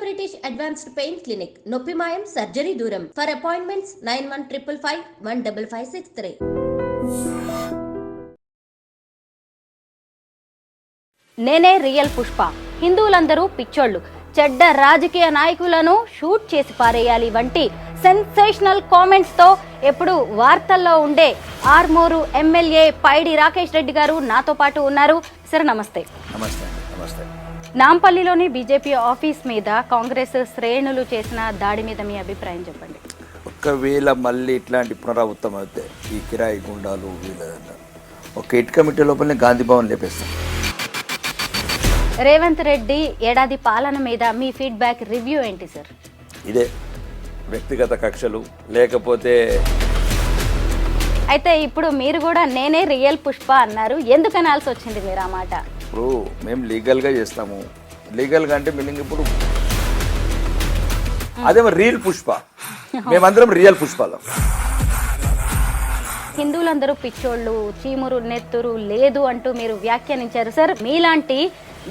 British Advanced Pain Clinic, Noppimayam Surgery Duram. For appointments 9155515563. నేనే real Pushpa. హిందువులందరూ పిచ్చోళ్ళు, చెడ్డ రాజకీయ నాయకులను షూట్ చేసి పారేయాలి వంటి సెన్సేషనల్ కామెంట్స్ తో ఎప్పుడు వార్తల్లో ఉండే ఆర్మూరు ఎమ్మెల్యే పైడి రాకేష్ రెడ్డి గారు నాతో పాటు ఉన్నారు. సార్ నమస్తే. నమస్తే. నాంపల్లిలోని బీజేపీ ఆఫీస్ మీద కాంగ్రెస్ శ్రేణులు చేసిన దాడి మీద మీ అభిప్రాయం చెప్పండి. ఒకవేళ మళ్ళీ ఇట్లాంటి పునరావృతం అయితే ఈ కిరాయి గుండాలు వీళ్ళ ఒక హిట్ కమిటీ లోపలనే గాంధీ భవన్ లేపేస్తాం. రేవంత్ రెడ్డి ఏడాది పాలన మీద మీ ఫీడ్బ్యాక్ రివ్యూ ఏంటి సార్? ఇదే వ్యక్తిగత కక్షలు లేకపోతే అయితే ఇప్పుడు మీరు కూడా నేనే రియల్ పుష్ప అన్నారు, ఎందుకు అనాల్సి వచ్చింది మీరు ఆ మాట? ఇప్పుడు మేము లీగల్గా చేస్తాము. లీగల్గా అంటే మీనింగ్ ఇప్పుడు అదేమో రియల్ పుష్ప, మేమందరం రియల్ పుష్పాలు. హిందువులందరూ పిచ్చోళ్ళు, చీమురు నెత్తురు లేదు అంటూ మీరు వ్యాఖ్యానించారు సార్. మీలాంటి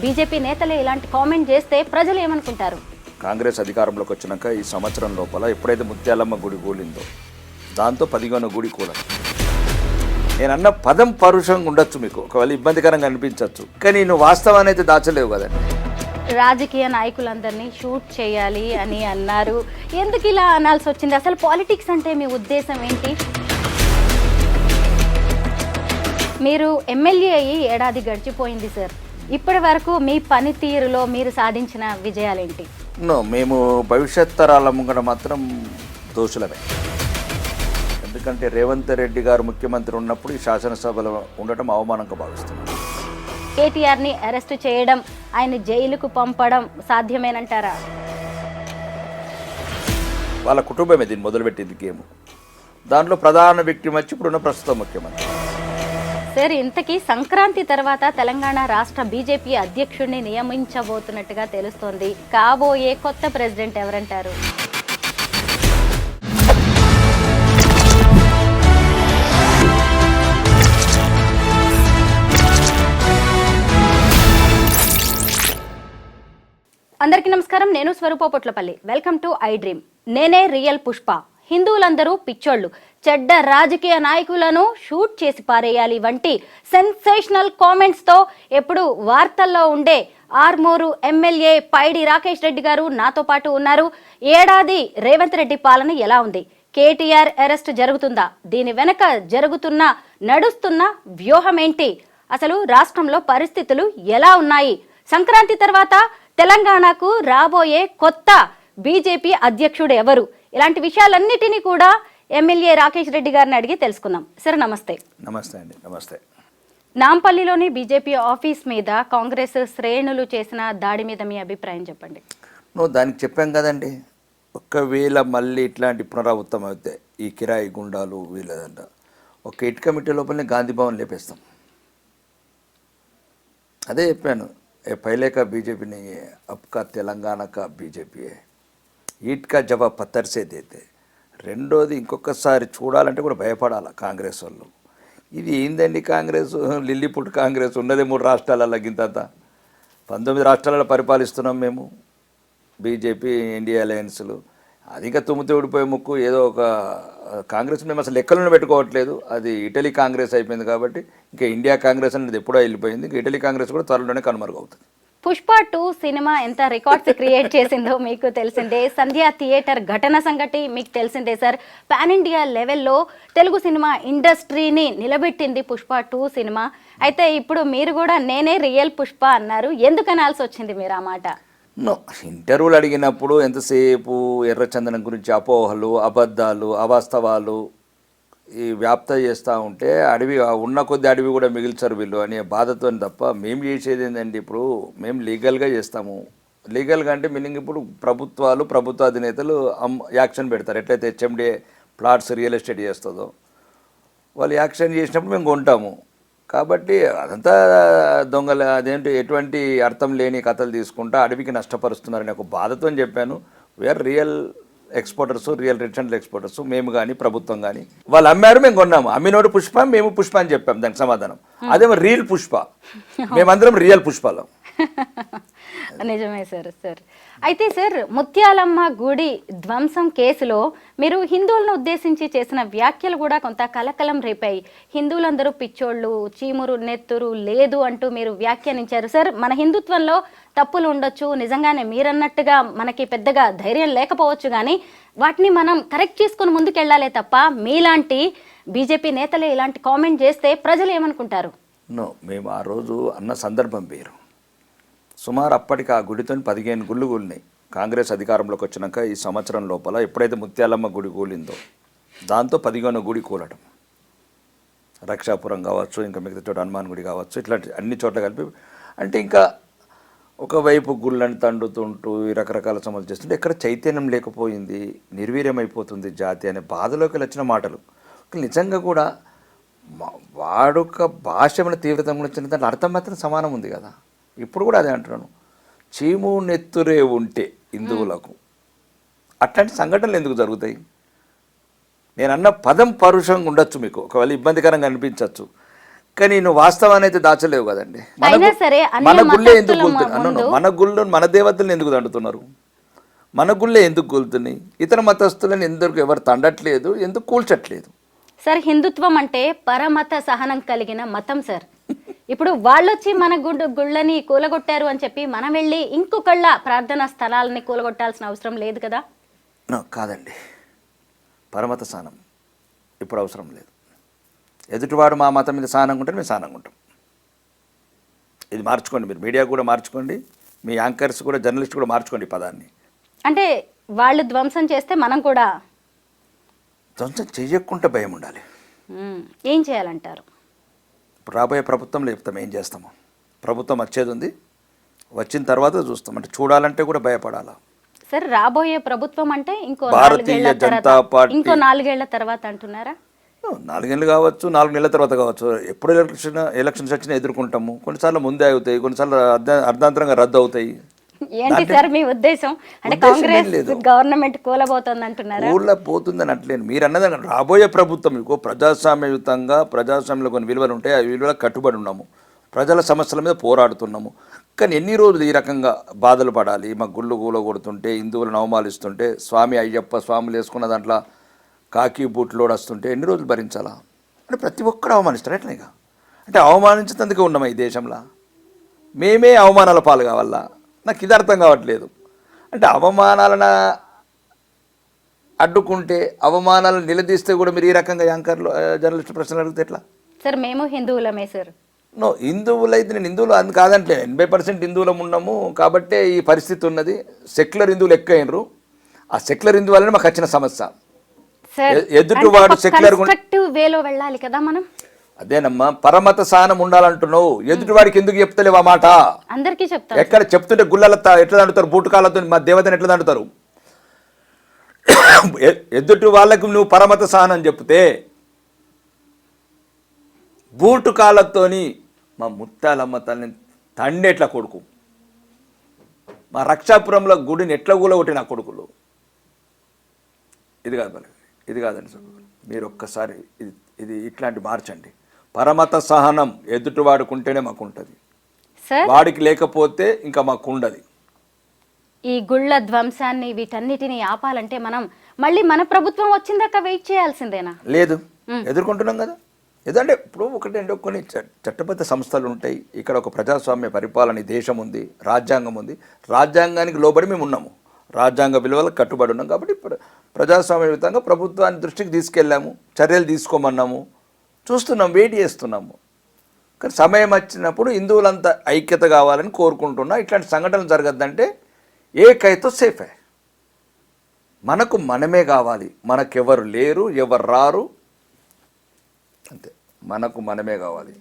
బీజేపీ నేతలే ఇలాంటి కామెంట్ చేస్తే ప్రజలు ఏమనుకుంటారు? కాంగ్రెస్ అధికారంలోకి వచ్చినాక ఈ సంవత్సరం లోపల ఎప్పుడైతే ముత్యాలమ్మ గుడి కూలిందో దాంతో 11వ గుడి కూలదు. నేను అన్న పదం పరుషంగా ఉండొచ్చు, మీకు ఒకవేళ ఇబ్బందికరంగా అనిపించవచ్చు, కానీ నువ్వు వాస్తవాన్ని అయితే దాచలేవు కదండి. రాజకీయ నాయకులందరినీ షూట్ చేయాలి అని అన్నారు, ఎందుకు ఇలా అనాల్సి వచ్చింది? అసలు పాలిటిక్స్ అంటే మీ ఉద్దేశం ఏంటి? మీరు ఎమ్మెల్యే అయ్యి ఏడాది గడిచిపోయింది సార్, ఇప్పటి వరకు మీ పనితీరులో మీరు సాధించిన విజయాలేంటి? మేము భవిష్యత్ తరాల ముంగడ మాత్రం దోషులమే. ఎందుకంటే రేవంత్ రెడ్డి గారు ముఖ్యమంత్రి ఉన్నప్పుడు ఈ శాసనసభలో ఉండటం అవమానంగా భావిస్తున్నాం. కేటీఆర్ని అరెస్ట్ చేయడం, ఆయన జైలుకు పంపడం సాధ్యమేనంటారా? వాళ్ళ కుటుంబమే దీన్ని మొదలుపెట్టింది గేమ్. దాంట్లో ప్రధాన వ్యక్తి వచ్చి ఇప్పుడున్న ప్రస్తుత ముఖ్యమంత్రి. సార్, ఇంతకీ సంక్రాంతి తర్వాత తెలంగాణ రాష్ట్ర బీజేపీ అధ్యక్షుడిని నియమించబోతున్నట్టుగా తెలుస్తోంది. కాబోయే కొత్త ప్రెసిడెంట్ ఎవరంటారు? అందరికీ నమస్కారం, నేను Swaroopa Potlapalli. Welcome to I dream. నేనే రియల్ పుష్ప. హిందువులందరూ పిచ్చోళ్ళు, చెడ్డ రాజకీయ నాయకులను షూట్ చేసి పారేయాలి వంటి సెన్సేషనల్ కామెంట్స్ తో ఎప్పుడు వార్తల్లో ఉండే ఆర్మూరు ఎమ్మెల్యే పైడి రాకేష్ రెడ్డి గారు నాతో పాటు ఉన్నారు. ఏడాది రేవంత్ రెడ్డి పాలన ఎలా ఉంది? కేటీఆర్ అరెస్ట్ జరుగుతుందా? దీని వెనక నడుస్తున్న వ్యూహం ఏంటి? అసలు రాష్ట్రంలో పరిస్థితులు ఎలా ఉన్నాయి? సంక్రాంతి తర్వాత తెలంగాణకు రాబోయే కొత్త బీజేపీ అధ్యక్షుడు ఎవరు? ఇలాంటి విషయాలన్నిటినీ కూడా ఎమ్మెల్యే రాకేష్ రెడ్డి గారిని అడిగి తెలుసుకుందాం. సార్ నమస్తే. నమస్తే అండి. నమస్తే. నాంపల్లిలోని బీజేపీ ఆఫీస్ మీద కాంగ్రెస్ శ్రేణులు చేసిన దాడి మీద మీ అభిప్రాయం చెప్పండి. దానికి చెప్పాం కదండి, ఒకవేళ మళ్ళీ ఇట్లాంటి పునరావృతం అయితే ఈ కిరాయి గుండాలు వీళ్ళదంట ఒక హిట్ కమిటీ లోపలనే గాంధీ భవన్ లేపేస్తాం. అదే చెప్పాను, पहले का बीजेपी नहीं है, अब का तेलंगाना का बीजेपी है. ఈట్ కా జవాబ్ పత్తర్ సే దేతే. రెండోది ఇంకొకసారి చూడాలంటే కూడా భయపడాలి కాంగ్రెస్ వాళ్ళు. ఇది ఏందండి కాంగ్రెస్, లిల్లీపుట్ కాంగ్రెస్ ఉన్నదే 3 రాష్ట్రాలలో, గింతంత 19 రాష్ట్రాలలో పరిపాలిస్తున్నాం మేము. బీజేపీ ఎన్డీఏ అలయన్స్లు అది ఇంకా తుమ్మితే ఊడిపోయే ముక్కు. ఏదో ఒక కాంగ్రెస్ మేము అసలు లెక్కలను పెట్టుకోవట్లేదు. అది ఇటలీ కాంగ్రెస్ అయిపోయింది కాబట్టి ఇంకా ఇండియా కాంగ్రెస్ అనేది ఎప్పుడో వెళ్ళిపోయింది. ఇంకా ఇటలీ కాంగ్రెస్ కూడా త్వరలోనే కనుమరుగవుతుంది. పుష్ప 2 సినిమా ఎంత రికార్డ్స్ క్రియేట్ చేసిందో మీకు తెలిసిందే. సంధ్యా థియేటర్ ఘటన సంగతి మీకు తెలిసిందే సార్. పాన్ ఇండియా లెవెల్లో తెలుగు సినిమా ఇండస్ట్రీని నిలబెట్టింది పుష్ప 2 సినిమా. అయితే ఇప్పుడు మీరు కూడా నేనే రియల్ పుష్ప అన్నారు, ఎందుకు అనాల్సి వచ్చింది మీరు ఆ మాట? ఇంటర్వ్యూలు అడిగినప్పుడు ఎంతసేపు ఎర్రచందనం గురించి అపోహలు, అబద్ధాలు, అవాస్తవాలు ఈ వ్యాప్త చేస్తూ ఉంటే అడవి ఉన్న కొద్ది అడవి కూడా మిగిల్చారు వీళ్ళు అనే బాధతో తప్ప మేము చేసేది ఏంటండి. ఇప్పుడు మేము లీగల్గా చేస్తాము. లీగల్గా అంటే మీనింగ్ ఇప్పుడు ప్రభుత్వ అధినేతలు యాక్షన్ పెడతారు. ఎట్లయితే హెచ్ఎండి ప్లాట్స్ రియల్ ఎస్టేట్ చేస్తుందో వాళ్ళు యాక్షన్ చేసినప్పుడు మేము కొంటాము. కాబట్టి అదంతా దొంగల అదేంటి ఎటువంటి అర్థం లేని కథలు తీసుకుంటా అడవికి నష్టపరుస్తున్నారని ఒక బాధతో చెప్పాను. We are real exporters, real rich and exporters. మేము కానీ ప్రభుత్వం కానీ వాళ్ళు అమ్మారు, మేము కొన్నాము. అమ్మినోడు పుష్ప, మేము పుష్ప అని చెప్పాము. దానికి సమాధానం అదేమో రియల్ పుష్ప, మేమందరం రియల్ పుష్పాలం. నిజమే సార్. అయితే సార్ ముత్యాలమ్మ గుడి ధ్వంసం కేసులో మీరు హిందువులను ఉద్దేశించి చేసిన వ్యాఖ్యలు కూడా కొంత కలకలం రేపాయి. హిందువులందరూ పిచ్చోళ్ళు, చీమురు నెత్తురు లేదు అంటూ మీరు వ్యాఖ్యానించారు. సార్, మన హిందుత్వంలో తప్పులు ఉండొచ్చు, నిజంగానే మీరన్నట్టుగా మనకి పెద్దగా ధైర్యం లేకపోవచ్చు, కానీ వాటిని మనం కరెక్ట్ చేసుకుని ముందుకెళ్లాలే తప్ప మీలాంటి బీజేపీ నేతలే ఇలాంటి కామెంట్ చేస్తే ప్రజలు ఏమనుకుంటారు? మేము ఆ రోజు అన్న సందర్భం వేరు. సుమారు అప్పటికి ఆ గుడితో 15 గుళ్ళు కూలినాయి. కాంగ్రెస్ అధికారంలోకి వచ్చినాక ఈ సంవత్సరం లోపల ఎప్పుడైతే ముత్యాలమ్మ గుడి కూలిందో దాంతో 15 గుడి కూలడం, రక్షాపురం కావచ్చు, ఇంకా మిగతా చోట హనుమాన్ గుడి కావచ్చు, ఇట్లాంటి అన్ని చోట్ల కలిపి. అంటే ఇంకా ఒకవైపు గుళ్ళని తండుతుంటూ ఈ రకరకాల సమస్యలు చేస్తుంటే ఎక్కడ చైతన్యం లేకపోయింది, నిర్వీర్యమైపోతుంది జాతి అనే బాధలోకి వచ్చిన మాటలు. నిజంగా కూడా వాడుక భాష ఏమైనా తీవ్రతంగా వచ్చిన దాంట్లో అర్థం మాత్రం సమానం ఉంది కదా. ఇప్పుడు కూడా అదే అంటున్నాను, చీము నెత్తురే ఉంటే హిందువులకు అట్లాంటి సంఘటనలు ఎందుకు జరుగుతాయి? నేను అన్న పదం పరుషంగా ఉండొచ్చు, మీకు ఒకవేళ ఇబ్బందికరంగా అనిపించవచ్చు, కానీ నువ్వు వాస్తవాన్ని అయితే దాచలేవు కదండి. మన గుళ్ళే ఎందుకు కూలుతున్నాయి? మన గుళ్ళు మన దేవతలను ఎందుకు తండుతున్నారు? మన గుళ్ళే ఎందుకు కూలుతున్నాయి? ఇతర మతస్థులను ఎందుకు ఎవరు తండట్లేదు, ఎందుకు కూల్చట్లేదు? సార్, హిందుత్వం అంటే పరమత సహనం కలిగిన మతం సార్. ఇప్పుడు వాళ్ళొచ్చి మన గుళ్ళని కూలగొట్టారు అని చెప్పి మనం వెళ్ళి ఇంకొకళ్ళ ప్రార్థనా స్థలాలని కూలగొట్టాల్సిన అవసరం లేదు కదా. కాదండి, పరమత సహనం ఇప్పుడు అవసరం లేదు. ఎదుటివాడు మా మతం మీద సహనంగా ఉంటే మేము సహనంగా ఉంటాం. ఇది మార్చుకోండి, మీరు మీడియా కూడా మార్చుకోండి, మీ యాంకర్స్ కూడా, జర్నలిస్ట్ కూడా మార్చుకోండి ఈ పదాన్ని. అంటే వాళ్ళు ధ్వంసం చేస్తే మనం కూడా ధ్వంసం చేయకుండా భయం ఉండాలి. ఏం చేయాలంటారు? ఇప్పుడు రాబోయే ప్రభుత్వంలో చెప్తాం ఏం చేస్తాము. ప్రభుత్వం వచ్చేది ఉంది, వచ్చిన తర్వాత చూస్తాం. అంటే చూడాలంటే కూడా భయపడాలా సార్? రాబోయే ప్రభుత్వం అంటే భారతీయ జనతా పార్టీ ఇంకో 4 ఏళ్ల తర్వాత అంటున్నారా? 4 ఏళ్ళు కావచ్చు, 4 నెలల తర్వాత కావచ్చు. ఎప్పుడు ఎలక్షన్స్ వచ్చినా ఎదుర్కొంటాము. కొన్నిసార్లు ముందే అవుతాయి, కొన్నిసార్లు అర్ధాంతరంగా రద్దు అవుతాయి. ఏంటి సార్ మీ ఉద్దేశం? అంటే కాంగ్రెస్ గవర్నమెంట్ కూలబోతుంది అంటున్నారా? కూలబోతుందని అట్లేదు. మీరు అన్నది రాబోయే ప్రభుత్వం మీకు ప్రజాస్వామ్యయుతంగా, ప్రజాస్వామ్యంలో కొన్ని విలువలు ఉంటాయి, ఆ విలువలకు కట్టుబడి ఉన్నాము, ప్రజల సమస్యల మీద పోరాడుతున్నాము. కానీ ఎన్ని రోజులు ఈ రకంగా బాధలు పడాలి? మా గుళ్ళు కూలగొడుతుంటే, హిందువులను అవమానిస్తుంటే, స్వామి అయ్యప్ప స్వాములు వేసుకున్న దాంట్లో కాకి బూట్లోడు వస్తుంటే ఎన్ని రోజులు భరించాలా? అంటే ప్రతి ఒక్కరు అవమానిస్తారు ఎట్లా? అంటే అవమానించేందుకే ఉన్నామా ఈ దేశంలో? మేమే అవమానాల పాలు కావాలా? నాకు ఇది అర్థం కావట్లేదు. అంటే అవమానాలను అడ్డుకుంటే, అవమానాలను నిలదీస్తే కూడా మీరు ఈ రకంగా యాంకర్లు, జర్నలిస్టు ప్రశ్నలు అడిగితే ఎట్లా? సార్, మేము హిందువులమే సార్. హిందువులైతే నేను హిందువులు అందుకు కాదంటే 80% హిందువులం ఉన్నాము కాబట్టే ఈ పరిస్థితి ఉన్నది. సెక్యులర్ హిందువులు ఎక్కువైనరు. ఆ సెక్యులర్ హిందువు వల్లనే మాకు వచ్చిన సమస్య. ఎదుటివాడు సెక్యులర్ వేలో వెళ్ళాలి కదా మనం. అదేనమ్మా, పరమత సహనం ఉండాలంటున్నావు. ఎదుటివాడికి ఎందుకు చెప్తలేవు ఆ మాట? అందరికీ చెప్తా. ఎక్కడ చెప్తుంటే గుళ్ళ ఎట్లా దండుతారు? బూటకాలతో మా దేవతను ఎట్లా దండుతారు? ఎదుటి వాళ్ళకు నువ్వు పరమత సహనం చెప్తే బూటుకాలతోని మా ముత్యాలమ్మ తల్లిని తండెట్ల కొడుకు, మా రక్షాపురంలో గుడిని ఎట్లా కూలగొట్టి నా కొడుకులు. ఇది కాదు, ఇది కాదండి సార్. మీరు ఒక్కసారి ఇది ఇట్లాంటి మార్చండి. పరమత సహనం ఎదుటివాడుకుంటేనే మాకు ఉంటుంది, వాడికి లేకపోతే ఇంకా మాకు ఉండదు. ఈ గుళ్ళ ధ్వంసాన్ని వీటన్నిటిని ఆపాలంటే మనం మళ్ళీ మన ప్రభుత్వం వచ్చిందాక వెయిట్ చేయాల్సిందేనా? లేదు, ఎదుర్కొంటున్నాం కదా. ఏదంటే ఇప్పుడు ఒకటంటే కొన్ని చట్టబద్ధ సంస్థలు ఉంటాయి. ఇక్కడ ఒక ప్రజాస్వామ్య పరిపాలన దేశం ఉంది, రాజ్యాంగం ఉంది. రాజ్యాంగానికి లోబడి మేము ఉన్నాము, రాజ్యాంగ విలువలకు కట్టుబడి ఉన్నాం. కాబట్టి ప్రజాస్వామ్యయుతంగా ప్రభుత్వాన్ని దృష్టికి తీసుకెళ్ళాము, చర్యలు తీసుకోమన్నాము, చూస్తున్నాం, వెయిట్ చేస్తున్నాము. కానీ సమయం వచ్చినప్పుడు హిందువులంతా ఐక్యత కావాలని కోరుకుంటున్నా. ఇట్లాంటి సంఘటనలు జరగద్దంటే ఏకైతో సేఫే. మనకు మనమే కావాలి, మనకెవరు లేరు, ఎవరు రారు, అంతే. మనకు మనమే కావాలి.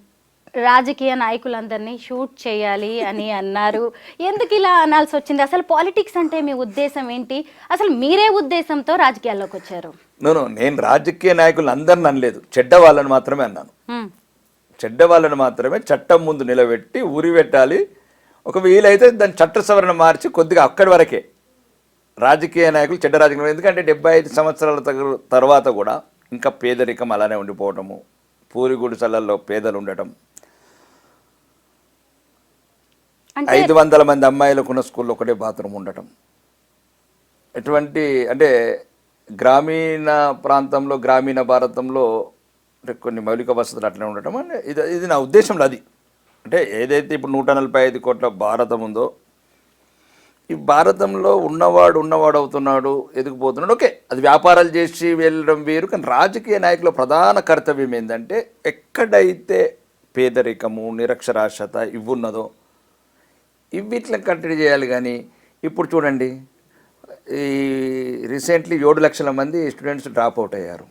రాజకీయ నాయకులందరినీ షూట్ చేయాలి అని అన్నారు. ఎందుకు ఇలా అనాల్సి వచ్చింది? అసలు పాలిటిక్స్ అంటే మీ ఉద్దేశం ఏంటి? అసలు మీరే ఉద్దేశంతో రాజకీయాల్లోకి వచ్చారు? నేను రాజకీయ నాయకులు అందరిని అనలేదు, చెడ్డ వాళ్ళని మాత్రమే అన్నాను. చెడ్డ వాళ్ళని మాత్రమే చట్టం ముందు నిలబెట్టి ఉరి పెట్టాలి. ఒక వీలైతే దాని చట్ట సవరణ మార్చి కొద్దిగా అక్కడి వరకే రాజకీయ నాయకులు చెడ్డ రాజకీయ. ఎందుకంటే 75 సంవత్సరాల తర్వాత కూడా ఇంకా పేదరికం అలానే ఉండిపోవటము, పూరి గుడిసెలలో పేదలు ఉండటం, అంటే 500 మంది అమ్మాయిలకున్న స్కూల్లో ఒకటే బాత్రూమ్ ఉండటం, ఎటువంటి అంటే గ్రామీణ ప్రాంతంలో గ్రామీణ భారతంలో అంటే కొన్ని మౌలిక వసతులు అట్లనే ఉండటం అంటే ఇది నా ఉద్దేశంలో అది. అంటే ఏదైతే ఇప్పుడు 145 కోట్ల భారతం ఉందో ఈ భారతంలో ఉన్నవాడు అవుతున్నాడు, ఎదిగిపోతున్నాడు, ఓకే అది వ్యాపారాలు చేసి వెళ్ళడం వేరు. కానీ రాజకీయ నాయకుల ప్రధాన కర్తవ్యం ఏంటంటే ఎక్కడైతే పేదరికము నిరక్షరాస్యత ఇవ్వున్నదో ఇవిట్లా కట్టడి చేయాలి. కానీ ఇప్పుడు చూడండి ఈ రీసెంట్లీ 7 లక్షల మంది స్టూడెంట్స్ డ్రాప్ అవుట్ అయ్యారు.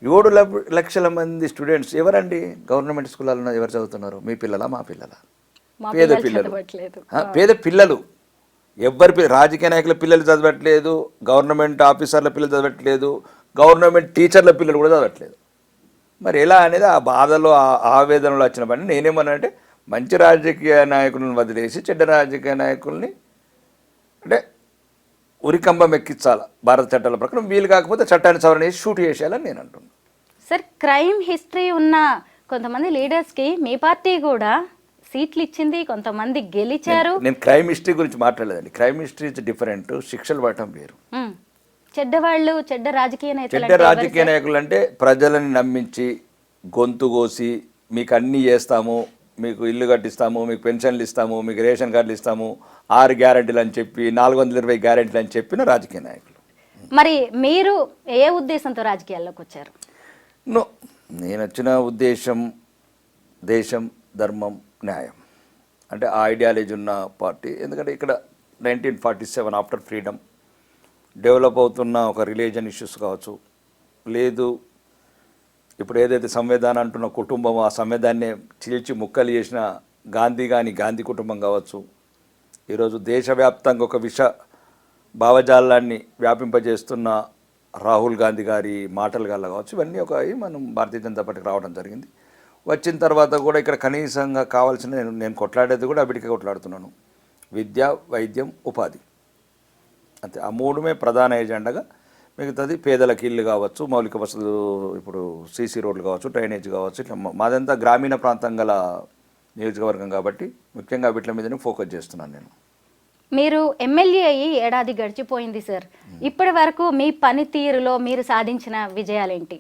7 లక్షల మంది స్టూడెంట్స్ ఎవరండి? గవర్నమెంట్ స్కూళ్ళలో ఎవరు చదువుతున్నారు? మీ పిల్లలా మా పిల్లలా? పేద పిల్లలు, పేద పిల్లలు. ఎవరి రాజకీయ నాయకుల పిల్లలు చదవట్లేదు, గవర్నమెంట్ ఆఫీసర్ల పిల్లలు చదవట్లేదు, గవర్నమెంట్ టీచర్ల పిల్లలు కూడా చదవట్లేదు. మరి ఎలా అనేది ఆ బాధలో ఆవేదనలో వచ్చిన పని. నేనేమన్నానంటే మంచి రాజకీయ నాయకులను వదిలేసి చెడ్డ రాజకీయ నాయకుల్ని అంటే ఉరికంబం ఎక్కించాలి భారత చట్టాల ప్రకారం. వీలు కాకపోతే చట్టాన్ని సవరణ చేసి షూట్ చేసేయాలని నేను అంటున్నాను. సార్, క్రైమ్ హిస్టరీ ఉన్న కొంతమంది లీడర్స్కి మీ పార్టీ కూడా సీట్లు ఇచ్చింది, కొంతమంది గెలిచారు. నేను క్రైమ్ హిస్టరీ గురించి మాట్లాడలేదండి. క్రైమ్ హిస్టరీ ఇస్ డిఫరెంట్, శిక్షలు పడటం వేరు. చెడ్డవాళ్ళు, చెడ్డ రాజకీయ నాయకులు అంటే ప్రజలని నమ్మించి గొంతు కోసి మీకు అన్నీ చేస్తాము, మీకు ఇల్లు కట్టిస్తాము, మీకు పెన్షన్లు ఇస్తాము, మీకు రేషన్ కార్డులు ఇస్తాము, 6 గ్యారెంటీలు అని చెప్పి 420 గ్యారెంటీలు అని చెప్పిన రాజకీయ నాయకులు. మరి మీరు ఏ ఉద్దేశంతో రాజకీయాల్లోకి వచ్చారు? నేను వచ్చిన ఉద్దేశం దేశం, ధర్మం, న్యాయం అంటే ఆ ఐడియాలజీ ఉన్న పార్టీ. ఎందుకంటే ఇక్కడ 1947 ఆఫ్టర్ ఫ్రీడమ్ డెవలప్ అవుతున్న ఒక రిలీజియన్ ఇష్యూస్ కావచ్చు, లేదు ఇప్పుడు ఏదైతే సంవిధానం అంటున్న కుటుంబం ఆ సంవిధాన్ని చీల్చి ముక్కలు చేసిన గాంధీ కుటుంబం కావచ్చు, ఈరోజు దేశవ్యాప్తంగా ఒక భావజాలాన్ని వ్యాపింపజేస్తున్న రాహుల్ గాంధీ గారి మాటలు గల్ల కావచ్చు, ఇవన్నీ మనం భారతీయ జనతా పార్టీకి రావడం జరిగింది. వచ్చిన తర్వాత కూడా ఇక్కడ కనీసంగా కావాల్సిన నేను కొట్లాడేది కూడా అవిటికే కొట్లాడుతున్నాను. విద్య, వైద్యం, ఉపాధి, అంతే. ఆ 3 ప్రధాన ఎజెండాగా. మిగతాది పేదలకు ఇల్లు కావచ్చు, మౌలిక వసతులు, ఇప్పుడు సీసీ రోడ్లు కావచ్చు, డ్రైనేజ్ కావచ్చు, ఇట్లా మాదంతా గ్రామీణ ప్రాంతం గల నియోజకవర్గం కాబట్టి ముఖ్యంగా వీటి మీదనే ఫోకస్ చేస్తున్నాను నేను. మీరు ఎమ్మెల్యే అయ్యి ఏడాది గడిచిపోయింది సార్. ఇప్పటి వరకు మీ పనితీరులో మీరు సాధించిన విజయాలేంటి?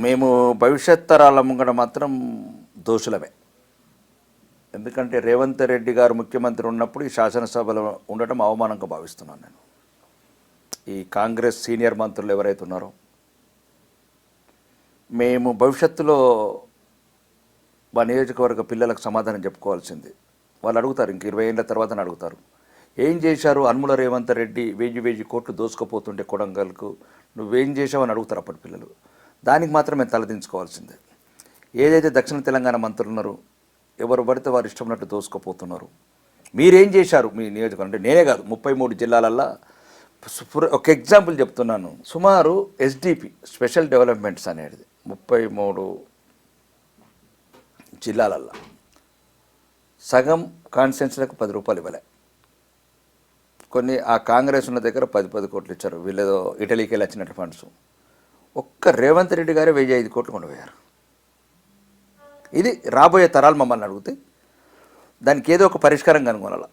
మేము భవిష్యత్ తరాల ముంగట మాత్రం దోషులమే. ఎందుకంటే రేవంత్ రెడ్డి గారు ముఖ్యమంత్రి ఉన్నప్పుడు ఈ శాసనసభలో ఉండటం అవమానంగా భావిస్తున్నాను నేను. ఈ కాంగ్రెస్ సీనియర్ మంత్రులు ఎవరైతే ఉన్నారో మేము భవిష్యత్తులో మా నియోజకవర్గ పిల్లలకు సమాధానం చెప్పుకోవాల్సింది. వాళ్ళు అడుగుతారు, ఇంక 20 ఏళ్ళ తర్వాత అడుగుతారు, ఏం చేశారు అనుముల రేవంత్ రెడ్డి 1000 కోట్లు దోసుకుపోతుంటే కొడంగల్కు, నువ్వేం చేసావని అడుగుతారు అప్పటి పిల్లలు. దానికి మాత్రం మేము తలదించుకోవాల్సిందే. ఏదైతే దక్షిణ తెలంగాణ మంత్రులు ఉన్నారో ఎవరు పడితే వారు ఇష్టమైనట్టు దోసుకుపోతున్నారు, మీరేం చేశారు మీ నియోజకవర్గం అంటే నేనే కాదు 33 జిల్లాలల్లో. ఒక ఎగ్జాంపుల్ చెప్తున్నాను. సుమారు ఎస్డిపి స్పెషల్ డెవలప్మెంట్స్ అనేది 33 జిల్లాలల్లో సగం కాన్స్టిట్యున్సీలకు 10 రూపాయలు ఇవ్వలే. కొన్ని ఆ కాంగ్రెస్ ఉన్న దగ్గర 10 కోట్లు ఇచ్చారు, వీళ్ళేదో ఇటలీకి వెళ్ళి వచ్చినట్టు ఫండ్స్. ఒక్క రేవంత్ రెడ్డి గారే 1005 కోట్లు కొండపోయారు. ఇది రాబోయే తరాలు మమ్మల్ని అడిగితే దానికి ఏదో ఒక పరిష్కారం కనుగొనాలి.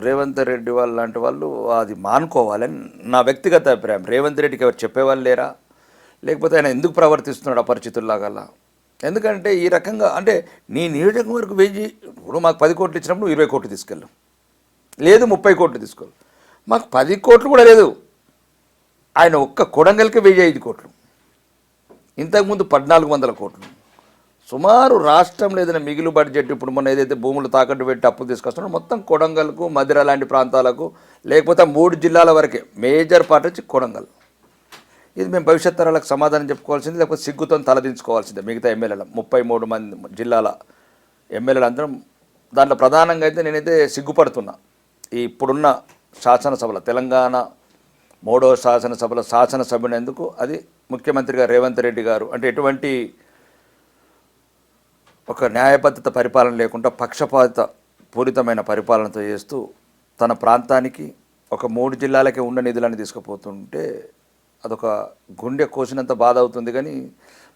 రేవంత్ రెడ్డి వాళ్ళు లాంటి వాళ్ళు అది మానుకోవాలని నా వ్యక్తిగత అభిప్రాయం. రేవంత్ రెడ్డికి ఎవరు చెప్పేవాళ్ళు లేరా, లేకపోతే ఆయన ఎందుకు ప్రవర్తిస్తున్నాడు అపరిచితుల్లాగల్లా? ఎందుకంటే ఈ రకంగా అంటే నీ నియోజకవర్గం 1000, ఇప్పుడు మాకు 10 కోట్లు ఇచ్చినప్పుడు 20 కోట్లు తీసుకెళ్ళాం, లేదు 30 కోట్లు తీసుకోవాలి. మాకు 10 కోట్లు కూడా లేదు. ఆయన ఒక్క కొడంగల్కి 1005 కోట్లు, ఇంతకుముందు 1400 కోట్లు. సుమారు రాష్ట్రంలో ఏదైనా మిగులు బడ్జెట్ ఇప్పుడు మొన్న ఏదైతే భూములు తాకట్టు పెట్టి అప్పులు తీసుకొస్తున్నారో మొత్తం కొడంగల్కు, మధిర లాంటి ప్రాంతాలకు, లేకపోతే 3 జిల్లాల వరకే మేజర్ పార్ట్ వచ్చి కొడంగల్. ఇది మేము భవిష్యత్ తరాలకు సమాధానం చెప్పుకోవాల్సింది, లేకపోతే సిగ్గుతో తలదించుకోవాల్సిందే. మిగతా ఎమ్మెల్యేలు 33 జిల్లాల ఎమ్మెల్యేలు అందరం దాంట్లో ప్రధానంగా అయితే నేనైతే సిగ్గుపడుతున్నా. ఇప్పుడున్న శాసనసభలో తెలంగాణ 3వ శాసనసభలో శాసనసభ్యునందుకు అది ముఖ్యమంత్రిగా రేవంత్ రెడ్డి గారు అంటే ఎటువంటి ఒక న్యాయబద్ధత పరిపాలన లేకుండా పక్షపాత పూరితమైన పరిపాలనతో చేస్తూ తన ప్రాంతానికి ఒక 3 జిల్లాలకే ఉన్న నిధులను తీసుకుపోతుంటే అదొక గుండె కోసినంత బాధ అవుతుంది. కానీ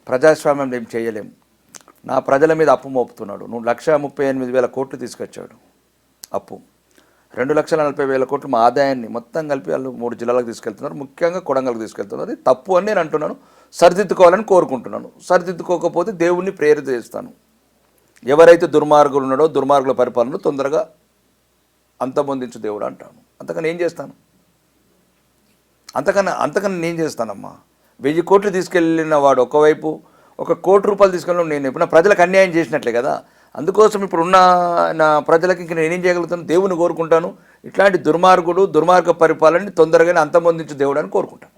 ప్రజాస్వామ్యం ఏం చేయలేం. నా ప్రజల మీద అప్పు మోపుతున్నాడు. నువ్వు 1,38,000 కోట్లు తీసుకొచ్చాడు అప్పు. 2,40,000 కోట్లు మా ఆదాయాన్ని మొత్తం కలిపి వాళ్ళు 3 జిల్లాలకు తీసుకెళ్తున్నారు, ముఖ్యంగా కొడంగల్కి తీసుకెళ్తున్నారు. అది తప్పు అని నేను అంటున్నాను. సరిదిద్దుకోవాలని కోరుకుంటున్నాను. సరిదిద్దుకోకపోతే దేవుణ్ణి ప్రేరిత చేస్తాను. ఎవరైతే దుర్మార్గులు ఉన్నాడో దుర్మార్గుల పరిపాలన తొందరగా అంతమొందించు దేవుడు అంటాను. అంతకన్నా ఏం చేస్తాను? అంతకన్నా నేను చేస్తానమ్మా. 1000 కోట్లు తీసుకెళ్ళిన వాడు ఒకవైపు, 1 కోటి రూపాయలు తీసుకెళ్ళిన నేను ఎప్పుడు ప్రజలకు అన్యాయం చేసినట్లే కదా. అందుకోసం ఇప్పుడు ఉన్న నా ప్రజలకి ఇంక నేనేం చేయగలుగుతాను? దేవుని కోరుకుంటాను. ఇట్లాంటి దుర్మార్గ పరిపాలనని తొందరగానే అంతమొందించు దేవుడు అని కోరుకుంటాను.